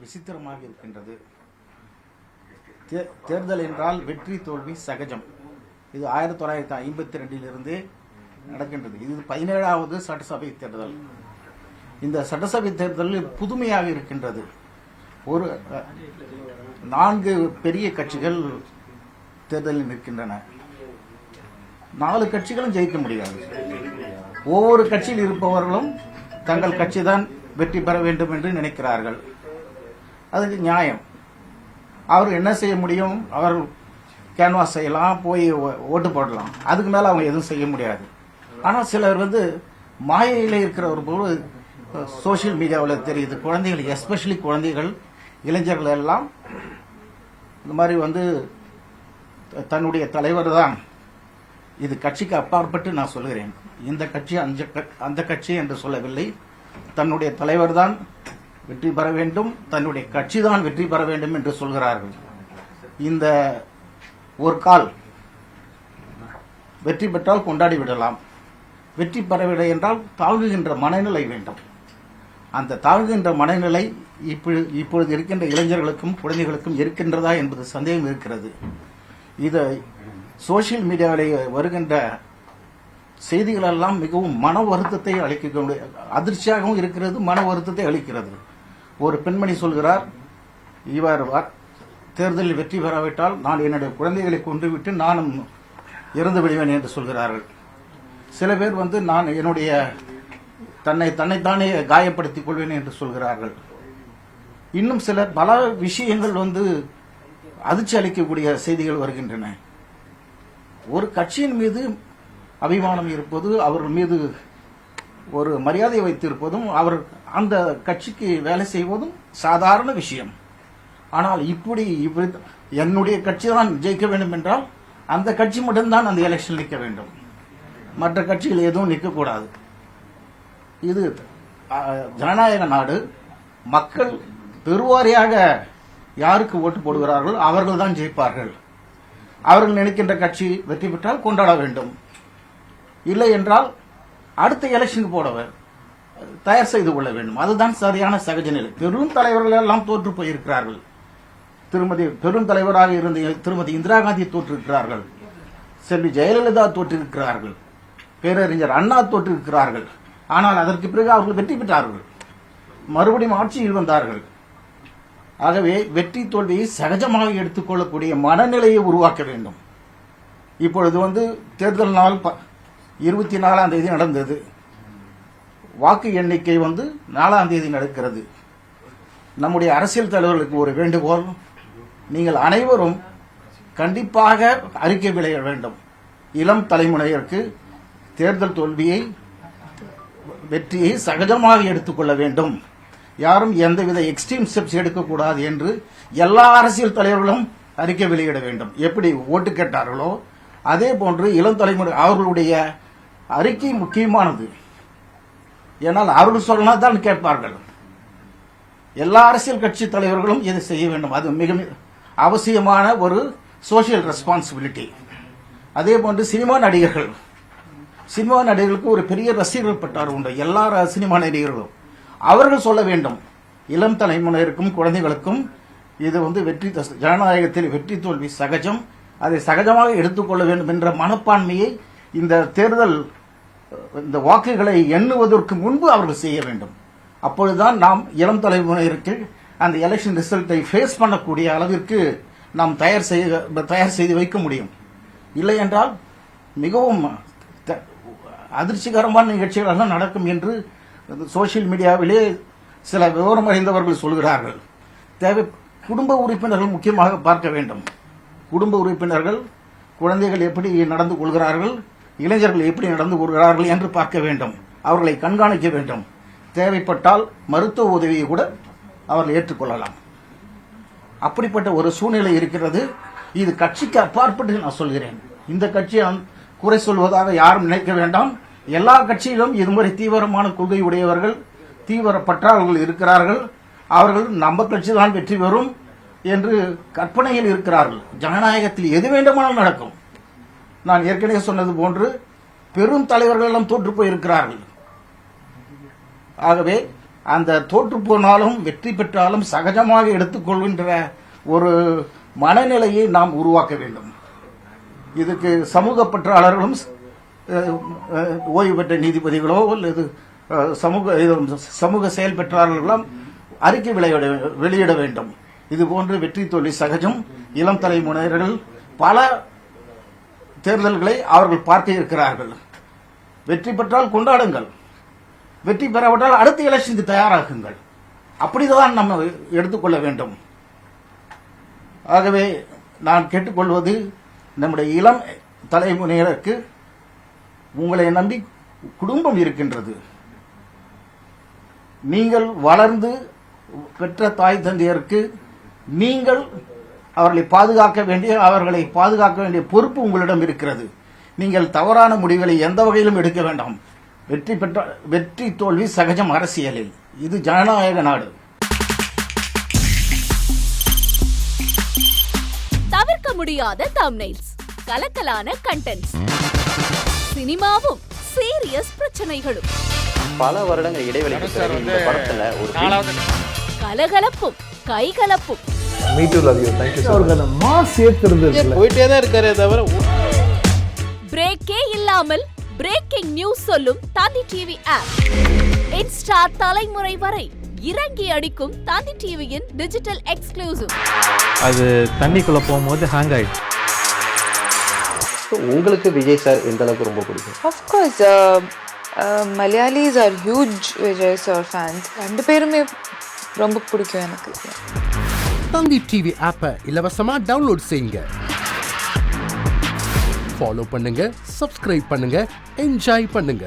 விசித்திரமாக இருக்கின்றது. தேர்தல் என்றால் வெற்றி தோல்வி சகஜம். இது 1952 நடக்கின்றது. இது 17வது சட்டசபை தேர்தல். இந்த சட்டசபை தேர்தலில் புதுமையாக இருக்கின்றது. ஒரு 4 பெரிய கட்சிகள் தேர்தலில் நிற்கின்றன. 4 கட்சிகளும் ஜெயிக்க முடியாது. ஒவ்வொரு கட்சியில் இருப்பவர்களும் தங்கள் கட்சி தான் வெற்றி பெற வேண்டும் என்று நினைக்கிறார்கள். அதுக்கு நியாயம். அவர் என்ன செய்ய முடியும்? அவர் கேன்வாஸ் செய்யலாம், போய் ஓட்டு போடலாம். அதுக்கு மேல அவங்க எதுவும் செய்ய முடியாது. ஆனால் சிலர் மாயையில் இருக்கிற ஒரு போது சோசியல் மீடியாவில் தெரியுது. குழந்தைகள், எஸ்பெஷலி குழந்தைகள், இளைஞர்கள் எல்லாம் இந்த மாதிரி தன்னுடைய தலைவர் தான். இது கட்சிக்கு அப்பாற்பட்டு நான் சொல்கிறேன். இந்த கட்சி அந்த கட்சி என்று சொல்லவில்லை. தன்னுடைய தலைவர் தான் வெற்றி பெற வேண்டும், தன்னுடைய கட்சி தான் வெற்றி பெற வேண்டும் என்று சொல்கிறார்கள். இந்த ஒரு கால் வெற்றி பெற்றால் கொண்டாடி விடலாம். வெற்றி பெறவில்லை என்றால் தாழ்கின்ற மனநிலை வேண்டும். அந்த தாழ்கின்ற மனநிலை இப்பொழுது இருக்கின்ற இளைஞர்களுக்கும் குழந்தைகளுக்கும் இருக்கின்றதா என்பது சந்தேகம் இருக்கிறது. இது சோசியல் மீடியாவில் வருகின்ற செய்திகள் எல்லாம் மிகவும் மன வருத்தத்தை அளிக்க, அதிர்ச்சியாகவும் இருக்கிறது, மன வருத்தத்தை அளிக்கிறது. ஒரு பெண்மணி சொல்கிறார், இவர் தேர்தலில் வெற்றி பெறாவிட்டால் நான் என்னுடைய குழந்தைகளை கொன்றுவிட்டு நானும் இறந்து விடுவேன் என்று சொல்கிறார்கள். சில பேர் நான் என்னுடைய தன்னைத்தானே காயப்படுத்திக் கொள்வேன் என்று சொல்கிறார்கள். இன்னும் சிலர் பல விஷயங்கள் அதிர்ச்சி அளிக்கக்கூடிய செய்திகள் வருகின்றன. ஒரு கட்சியின் மீது அபிமானம் இருப்பது, அவர்கள் மீது ஒரு மரியாதை வைத்திருப்பதும், அவர் அந்த கட்சிக்கு வேலை செய்வதும் சாதாரண விஷயம். ஆனால் இப்படி என்னுடைய கட்சி தான் ஜெயிக்க வேண்டும் என்றால் அந்த கட்சி மட்டும்தான் அந்த எலெக்ஷன் நிற்க வேண்டும், மற்ற கட்சிகள் எதுவும் நிற்கக்கூடாது. இது ஜனநாயக நாடு. மக்கள் பெருவாரியாக யாருக்கு ஓட்டு போடுகிறார்கள் அவர்கள் தான் ஜெயிப்பார்கள். அவர்கள் நினைக்கின்ற கட்சி வெற்றி பெற்றால் கொண்டாட வேண்டும், இல்லை என்றால் அடுத்த எலெக்ஷனுக்கு போடவர் தயார் செய்து கொள்ள வேண்டும். அதுதான் சரியான சகஜ நிலை. பெரும் தலைவர்கள் எல்லாம் தோற்று போயிருக்கிறார்கள். பெரும் தலைவராக இருந்த திருமதி இந்திரா காந்தி தோற்றிருக்கிறார்கள், செல்வி ஜெயலலிதா தோற்றிருக்கிறார்கள், பேரறிஞர் அண்ணா தோற்றிருக்கிறார்கள். ஆனால் அதற்கு பிறகு அவர்கள் வெற்றி பெற்றார்கள், மறுபடியும் ஆட்சியில் வந்தார்கள். ஆகவே வெற்றி தோல்வியை சகஜமாக எடுத்துக்கொள்ளக்கூடிய மனநிலையை உருவாக்க வேண்டும். இப்பொழுது தேர்தல் நாள் 24ஆம் தேதி நடந்தது. வாக்கு எண்ணிக்கை 4ஆம் தேதி நடக்கிறது. நம்முடைய அரசியல் தலைவர்களுக்கு ஒரு வேண்டுகோள், நீங்கள் அனைவரும் கண்டிப்பாக அறிக்கை வெளியிட வேண்டும். இளம் தலைமுறையினருக்கு தேர்தல் தோல்வியை வெற்றியை சகஜமாக எடுத்துக்கொள்ள வேண்டும். யாரும் எந்தவித எக்ஸ்ட்ரீம் ஸ்டெப்ஸ் எடுக்கக்கூடாது என்று எல்லா அரசியல் தலைவர்களும் அறிக்கை வெளியிட வேண்டும். எப்படி ஓட்டு கேட்டார்களோ அதே போன்று இளம் தலைமுறை அவர்களுடைய அறிக்கை முக்கியமானது. ஏனால் அவர்கள் சொன்னால் தான் கேட்பார்கள். எல்லா அரசியல் கட்சி தலைவர்களும் இதை செய்ய வேண்டும். அது மிக அவசியமான ஒரு சோசியல் ரெஸ்பான்சிபிலிட்டி. அதே போன்று சினிமா நடிகர்களுக்கு ஒரு பெரிய ரசிகர்கள் பட்டார் உண்டு. எல்லா சினிமா நடிகர்களும் அவர்கள் சொல்ல வேண்டும், இளம் தலைமுறையினருக்கும் குழந்தைகளுக்கும் இது வெற்றி, ஜனநாயகத்தில் வெற்றி தோல்வி சகஜம், அதை சகஜமாக எடுத்துக்கொள்ள வேண்டும் என்ற மனப்பான்மையை இந்த தேர்தல், இந்த வாக்குகளை எண்ணுவதற்கு முன்பு அவர்கள் செய்ய வேண்டும். அப்பொழுதுதான் நாம் இளம் தலைமுறையினருக்கு அந்த எலெக்ஷன் ரிசல்ட்டை ஃபேஸ் பண்ணக்கூடிய அளவிற்கு நாம் தயார் செய்து வைக்க முடியும். இல்லை என்றால் மிகவும் அதிர்ச்சிகரமான நிகழ்ச்சிகள் எல்லாம் நடக்கும் என்று சோசியல் மீடியாவிலே சில விவரம் அறிந்தவர்கள் சொல்கிறார்கள். குடும்ப உறுப்பினர்கள் முக்கியமாக பார்க்க வேண்டும். குடும்ப உறுப்பினர்கள், குழந்தைகள் எப்படி நடந்து கொள்கிறார்கள், இளைஞர்கள் எப்படி நடந்து கொள்கிறார்கள் என்று பார்க்க வேண்டும். அவர்களை கண்காணிக்க வேண்டும். தேவைப்பட்டால் மருத்துவ உதவியை கூட அவர்கள் ஏற்றுக்கொள்ளலாம். அப்படிப்பட்ட ஒரு சூழ்நிலை இருக்கிறது. இது கட்சிக்கு அப்பாற்பட்டு நான் சொல்கிறேன். இந்த கட்சியை குறை சொல்வதாக யாரும் நினைக்க வேண்டாம். எல்லா கட்சியிலும் இதுமுறை தீவிரமான கொள்கை உடையவர்கள், தீவிர பற்றாளர்கள் இருக்கிறார்கள். அவர்கள் நம்ம கட்சி தான் வெற்றி பெறும் என்று கற்பனையில் இருக்கிறார்கள். ஜனநாயகத்தில் எது வேண்டுமானாலும் நடக்கும். நான் ஏற்கனவே சொன்னது போன்று பெரும் தலைவர்கள் எல்லாம் தோற்று போயிருக்கிறார்கள். ஆகவே அந்த தோற்று போனாலும் வெற்றி பெற்றாலும் சகஜமாக எடுத்துக்கொள்கின்ற ஒரு மனநிலையை நாம் உருவாக்க வேண்டும். இதுக்கு சமூக பற்றாளர்களும் ஓய்வு பெற்ற நீதிபதிகளோ அல்லது சமூக செயல் பெற்றாளர்களும் அறிக்கை வெளியிட வேண்டும். இதுபோன்று வெற்றி தோல்வி சகஜம். இளம் தலைமுறையினர்கள் பல தேர்தல்களை அவர்கள் பார்க்க இருக்கிறார்கள். வெற்றி பெற்றால் கொண்டாடுங்கள், வெற்றி பெறவிட்டால் அடுத்த எலெக்ஷனுக்கு தயாராகுங்கள். அப்படிதான் நம்ம எடுத்துக்கொள்ள வேண்டும். ஆகவே நான் கேட்டுக்கொள்வது, நம்முடைய இளம் தலைமுறையினருக்கு உங்களை நம்பி குடும்பம் இருக்கின்றது. நீங்கள் வளர்ந்து பெற்ற தாய் தந்தையருக்கு நீங்கள் அவர்களை பாதுகாக்க வேண்டிய பொறுப்பு உங்களிடம் இருக்கிறது. நீங்கள் தவறான முடிவுகளை எந்த வகையிலும் எடுக்க வேண்டாம். வெற்றி தோல்வி சகஜம் அரசியலில். இது ஜனநாயக நாடு. தவிர்க்க முடியாத தம்ப்நெயில்ஸ், கலக்கலான கண்டென்ட்ஸ், சினிமாவும் சீரியஸ் பிரச்சனைகளும், பல வருடங்கள் இடைவெளிக்கு பிறகு இந்த படத்துல ஒரு கலகலப்பும் கைகலப்பும், போயிட்டே தான் இருக்காரே தவிர பிரேக்கே இல்லாமல் பிரேக்கிங் நியூஸ் சொல்லும் தந்தி டிவி ஆப். இன்ஸ்டா தலைமுறை வரை இறங்கி அடிக்கும் தந்தி டிவியின் டிஜிட்டல் எக்ஸ்க்ளூசிவ். அது தண்ணிக்குள்ள போகும்போது ஹேங் ஆயிடுச்சு. உங்களுக்கு விஜய் சார் எந்த அளவுக்கு ரொம்ப பிடிக்கும்? Of course, Malayalis are huge Vijay sir fans. ரெண்டு பேருமே ரொம்ப பிடிக்கும் எனக்கு. தந்தி டிவி ஆப்பை இலவசமா டவுன்லோட் செய்யுங்க. ஃபாலோ பண்ணுங்க, சப்ஸ்கிரைப் பண்ணுங்க, என்ஜாய் பண்ணுங்க.